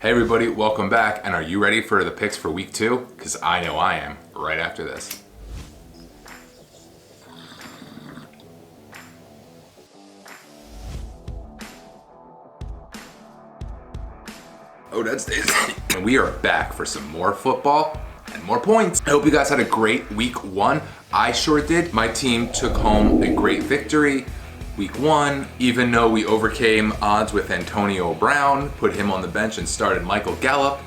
Hey everybody, welcome back. And are you ready for the picks for week 2? Because I know I am right after this. Oh, that's Daisy. And we are back for some more football and more points. I hope you guys had a great week 1. I sure did. My team took home a great victory. Week 1, even though we overcame odds with Antonio Brown, put him on the bench and started Michael Gallup,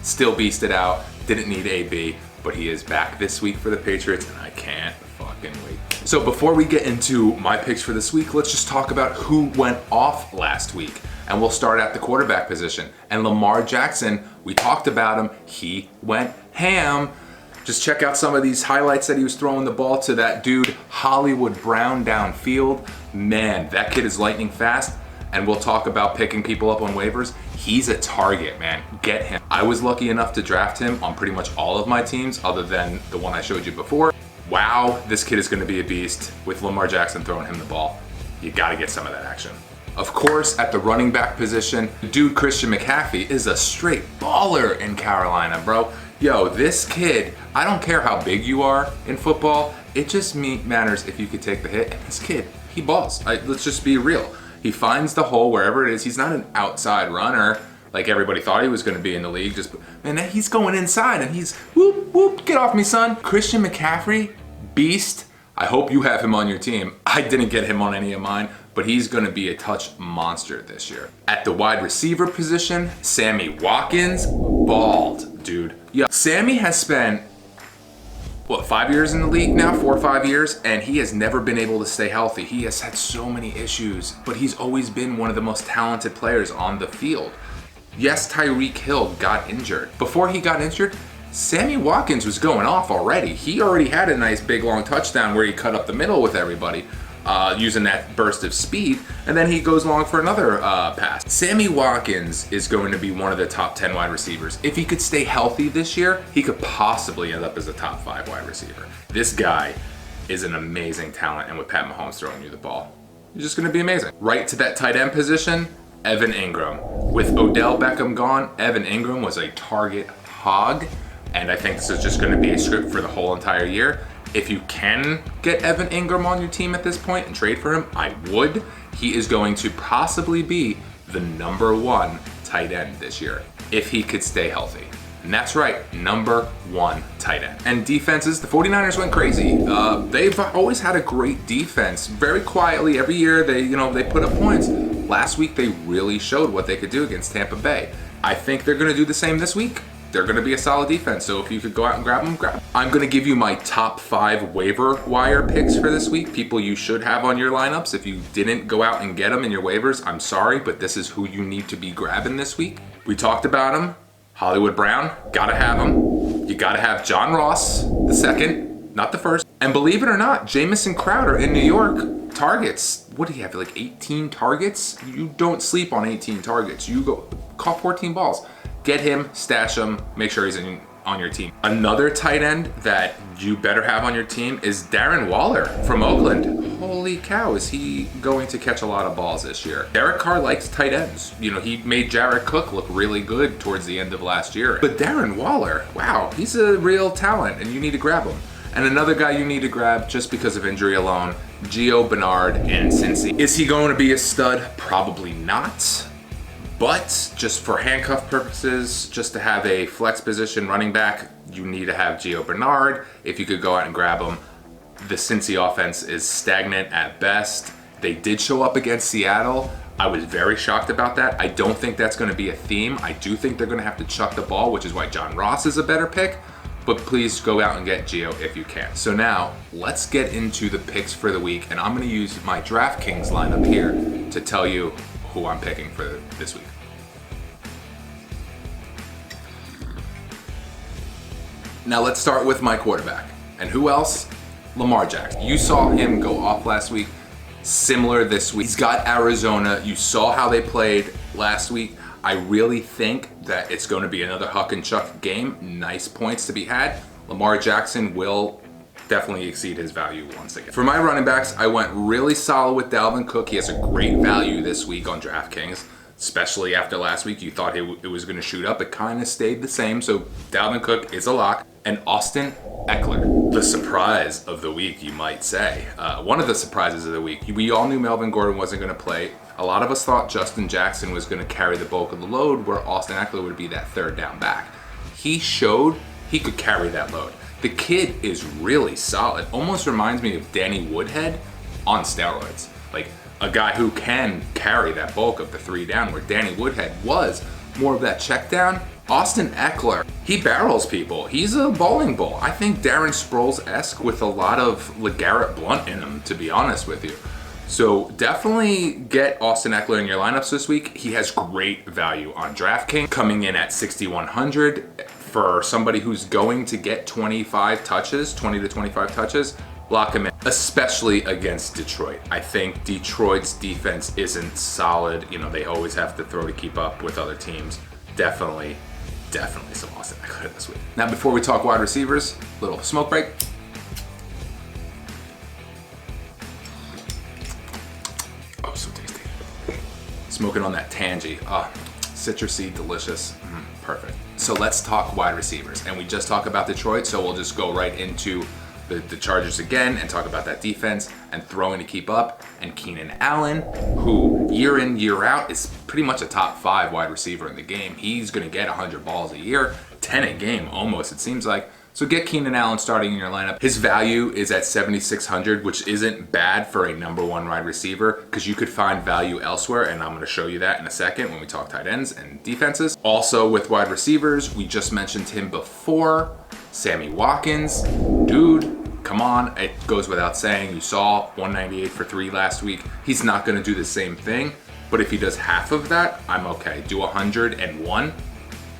still beasted out, didn't need AB, but he is back this week for the Patriots and I can't fucking wait. So before we get into my picks for this week, let's just talk about who went off last week. And we'll start at the quarterback position. And Lamar Jackson, we talked about him, he went ham. Just check out some of these highlights that he was throwing the ball to that dude, Hollywood Brown downfield. Man, that kid is lightning fast. And we'll talk about picking people up on waivers. He's a target, man. Get him. I was lucky enough to draft him on pretty much all of my teams other than the one I showed you before. Wow, this kid is gonna be a beast with Lamar Jackson throwing him the ball. You gotta get some of that action. Of course, at the running back position, dude Christian McCaffrey is a straight baller in Carolina, bro. Yo, this kid, I don't care how big you are in football, it just matters if you could take the hit. And this kid, he balls. Let's just be real. He finds the hole wherever it is. He's not an outside runner like everybody thought he was going to be in the league. Man, he's going inside and he's whoop, whoop, get off me, son. Christian McCaffrey, beast. I hope you have him on your team. I didn't get him on any of mine, but he's going to be a touch monster this year. At the wide receiver position, Sammy Watkins, balled, dude. Yeah, Sammy has spent, 5 years in the league now? 4 or 5 years? And he has never been able to stay healthy. He has had so many issues, but he's always been one of the most talented players on the field. Yes, Tyreek Hill got injured. Before he got injured, Sammy Watkins was going off already. He already had a nice big long touchdown where he cut up the middle with everybody using that burst of speed, and then he goes long for another pass. Sammy Watkins is going to be one of the top 10 wide receivers. If he could stay healthy this year, he could possibly end up as a top 5 wide receiver. This guy is an amazing talent, and with Pat Mahomes throwing you the ball, he's just going to be amazing. Right to that tight end position, Evan Ingram. With Odell Beckham gone, Evan Ingram was a target hog. And I think this is just going to be a script for the whole entire year. If you can get Evan Ingram on your team at this point and trade for him, I would. He is going to possibly be the #1 tight end this year, if he could stay healthy. And that's right, #1 tight end. And defenses, the 49ers went crazy. They've always had a great defense. Very quietly, every year they put up points. Last week, they really showed what they could do against Tampa Bay. I think they're going to do the same this week. They're going to be a solid defense, so if you could go out and grab them, grab them. I'm going to give you my top 5 waiver wire picks for this week, people you should have on your lineups. If you didn't go out and get them in your waivers, I'm sorry, but this is who you need to be grabbing this week. We talked about him. Hollywood Brown, gotta have him. You gotta have John Ross, the second, not the first. And believe it or not, Jamison Crowder in New York, targets. What do you have, like 18 targets? You don't sleep on 18 targets. You go caught 14 balls. Get him, stash him, make sure he's on your team. Another tight end that you better have on your team is Darren Waller from Oakland. Holy cow, is he going to catch a lot of balls this year? Derek Carr likes tight ends. You know, he made Jared Cook look really good towards the end of last year. But Darren Waller, wow, he's a real talent and you need to grab him. And another guy you need to grab just because of injury alone, Gio Bernard in Cincy. Is he going to be a stud? Probably not. But just for handcuff purposes, just to have a flex position running back, you need to have Gio Bernard. If you could go out and grab him. The Cincy offense is stagnant at best. They did show up against Seattle. I was very shocked about that. I don't think that's going to be a theme. I do think they're going to have to chuck the ball, which is why John Ross is a better pick. But please go out and get Gio if you can. So now, let's get into the picks for the week. And I'm going to use my Draftkings lineup here to tell you who I'm picking for this week. Now let's start with my quarterback. And who else? Lamar Jackson. You saw him go off last week. Similar this week. He's got Arizona. You saw how they played last week. I really think that it's going to be another huck and chuck game. Nice points to be had. Lamar Jackson will definitely exceed his value once again. For my running backs, I went really solid with Dalvin Cook. He has a great value this week on Draftkings. especially after last week. You thought it was going to shoot up. It kind of stayed the same. So Dalvin Cook is a lock. And Austin Eckler, the surprise of the week, you might say. One of the surprises of the week. We all knew Melvin Gordon wasn't going to play. A lot of us thought Justin Jackson was going to carry the bulk of the load, where Austin Eckler would be that third down back. He showed he could carry that load. The kid is really solid. Almost reminds me of Danny Woodhead on steroids. Like a guy who can carry that bulk of the 3 down, where Danny Woodhead was more of that check down. Austin Eckler, he barrels people. He's a bowling ball. I think Darren Sproles-esque with a lot of LeGarrette Blount in him, to be honest with you. So definitely get Austin Eckler in your lineups this week. He has great value on Draftkings, coming in at 6,100 for somebody who's going to get 25 touches, 20 to 25 touches. Lock him in, especially against Detroit. I think Detroit's defense isn't solid. You know, they always have to throw to keep up with other teams. Definitely some Austin Eckler this week. Now, before we talk wide receivers, little smoke break. Oh, so tasty. Smoking on that Tangy. Citrusy, delicious, perfect. So let's talk wide receivers. And we just talked about Detroit, so we'll just go right into the Chargers again and talk about that defense and throwing to keep up. And Keenan Allen, who year in, year out is pretty much a top 5 wide receiver in the game. He's going to get 100 balls a year, 10 a game almost, it seems like. So get Keenan Allen starting in your lineup. His value is at 7,600, which isn't bad for a number 1 wide receiver, because you could find value elsewhere, and I'm going to show you that in a second when we talk tight ends and defenses. Also with wide receivers, we just mentioned him before, Sammy Watkins. Dude, come on, it goes without saying. You saw 198 for 3 last week. He's not going to do the same thing, but if he does half of that, I'm okay. Do 101.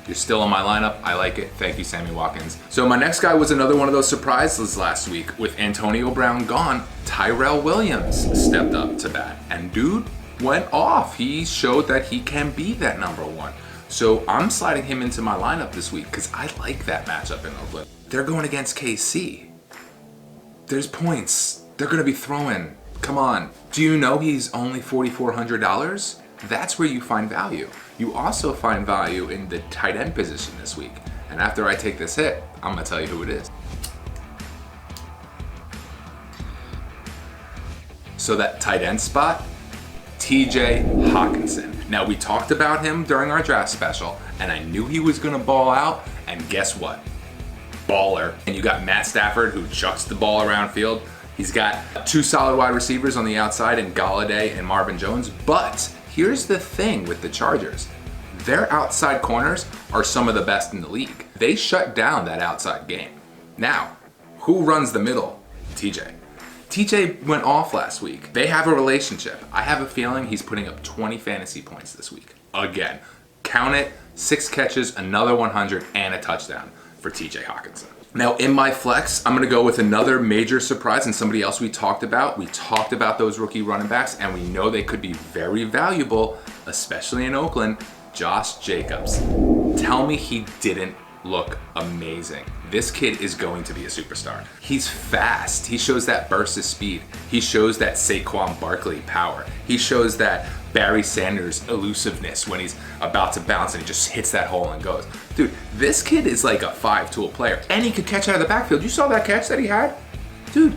You're still in my lineup. I like it. Thank you, Sammy Watkins. So my next guy was another one of those surprises last week. With Antonio Brown gone, Tyrell Williams stepped up to bat. And dude went off. He showed that he can be that number 1. So I'm sliding him into my lineup this week because I like that matchup in Oakland. They're going against KC. There's points. They're going to be throwing. Come on. Do you know he's only $4,400? That's where you find value. You also find value in the tight end position this week. And after I take this hit, I'm going to tell you who it is. So that tight end spot, TJ Hockenson. Now, we talked about him during our draft special, and I knew he was going to ball out, and guess what? Baller. And you got Matt Stafford, who chucks the ball around field. He's got 2 solid wide receivers on the outside in Galladay and Marvin Jones, but here's the thing with the Chargers. Their outside corners are some of the best in the league. They shut down that outside game. Now, who runs the middle? TJ. TJ went off last week. They have a relationship. I have a feeling he's putting up 20 fantasy points this week. Again, count it, 6 catches, another 100, and a touchdown for TJ Hockenson. Now in my flex, I'm gonna go with another major surprise and somebody else we talked about. We talked about those rookie running backs, and we know they could be very valuable, especially in Oakland. Josh Jacobs. Tell me he didn't look amazing. This kid is going to be a superstar. He's fast. He shows that burst of speed. He shows that Saquon Barkley power. He shows that Barry Sanders elusiveness when he's about to bounce and he just hits that hole and goes. Dude, this kid is like a 5-tool player, and he could catch out of the backfield. You saw that catch that he had? Dude,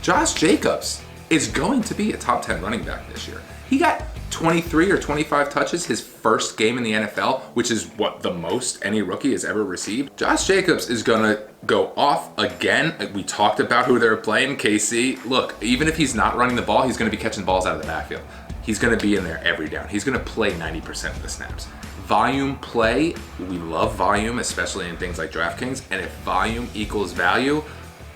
Josh Jacobs is going to be a top 10 running back this year. He got 23 or 25 touches his first game in the NFL, which is what the most any rookie has ever received. Josh Jacobs is gonna go off again. We talked about who they're playing, KC. Look, even if he's not running the ball, he's gonna be catching balls out of the backfield. He's gonna be in there every down. He's gonna play 90% of the snaps. Volume play, we love volume, especially in things like Draftkings, and if volume equals value,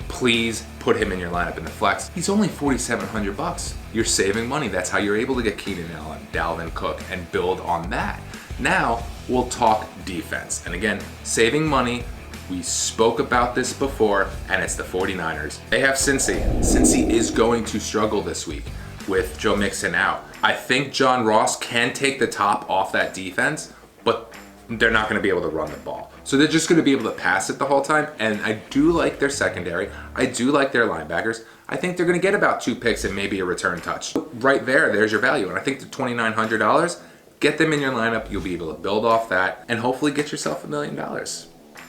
please put him in your lineup in the flex. He's only $4,700. You're saving money. That's how you're able to get Keenan Allen, Dalvin Cook, and build on that. Now, we'll talk defense. And again, saving money. We spoke about this before, and it's the 49ers. They have Cincy. Cincy is going to struggle this week with Joe Mixon out. I think John Ross can take the top off that defense, but they're not going to be able to run the ball. So they're just going to be able to pass it the whole time. And I do like their secondary. I do like their linebackers. I think they're going to get about 2 picks and maybe a return touch. Right there, there's your value. And I think the $2,900, Get them in your lineup. You'll be able to build off that and hopefully get yourself $1 million.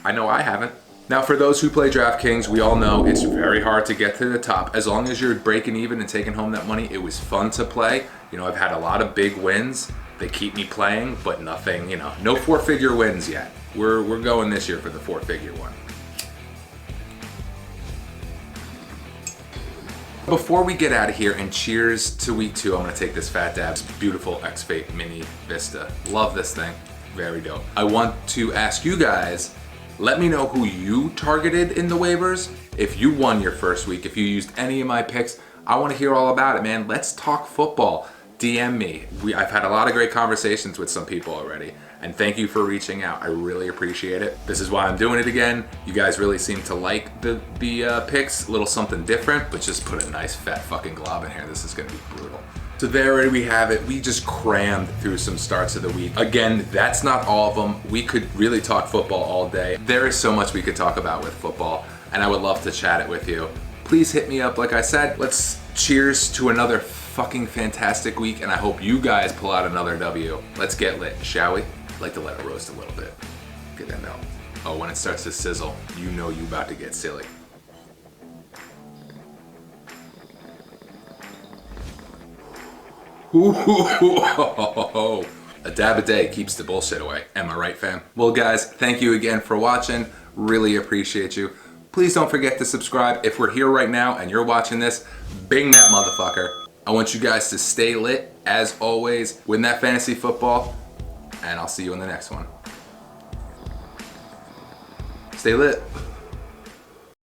I know I haven't. Now, for those who play DraftKings, we all know it's very hard to get to the top. As long as you're breaking even and taking home that money, it was fun to play. You know, I've had a lot of big wins. They keep me playing, but nothing, you know, no 4-figure wins yet. We're going this year for the 4-figure one. Before we get out of here and cheers to week 2, I'm gonna take this Fat Dab's beautiful X-Fate Mini Vista. Love this thing, very dope. I want to ask you guys, let me know who you targeted in the waivers. If you won your first week, if you used any of my picks, I wanna hear all about it, man. Let's talk football. DM me. I've had a lot of great conversations with some people already, and thank you for reaching out. I really appreciate it. This is why I'm doing it again. You guys really seem to like the picks, a little something different, but just put a nice fat fucking glob in here. This is gonna be brutal. So there we have it. We just crammed through some starts of the week. Again, that's not all of them. We could really talk football all day. There is so much we could talk about with football, and I would love to chat it with you. Please hit me up, like I said. Let's cheers to another fucking fantastic week, and I hope you guys pull out another W. Let's get lit, shall we? I'd like to let it roast a little bit. Get that milk. Oh, when it starts to sizzle, you know you about to get silly. A dab a day keeps the bullshit away. Am I right, fam? Well, guys, thank you again for watching. Really appreciate you. Please don't forget to subscribe. If we're here right now and you're watching this, bing that motherfucker. I want you guys to stay lit, as always, win that fantasy football, and I'll see you in the next one. Stay lit.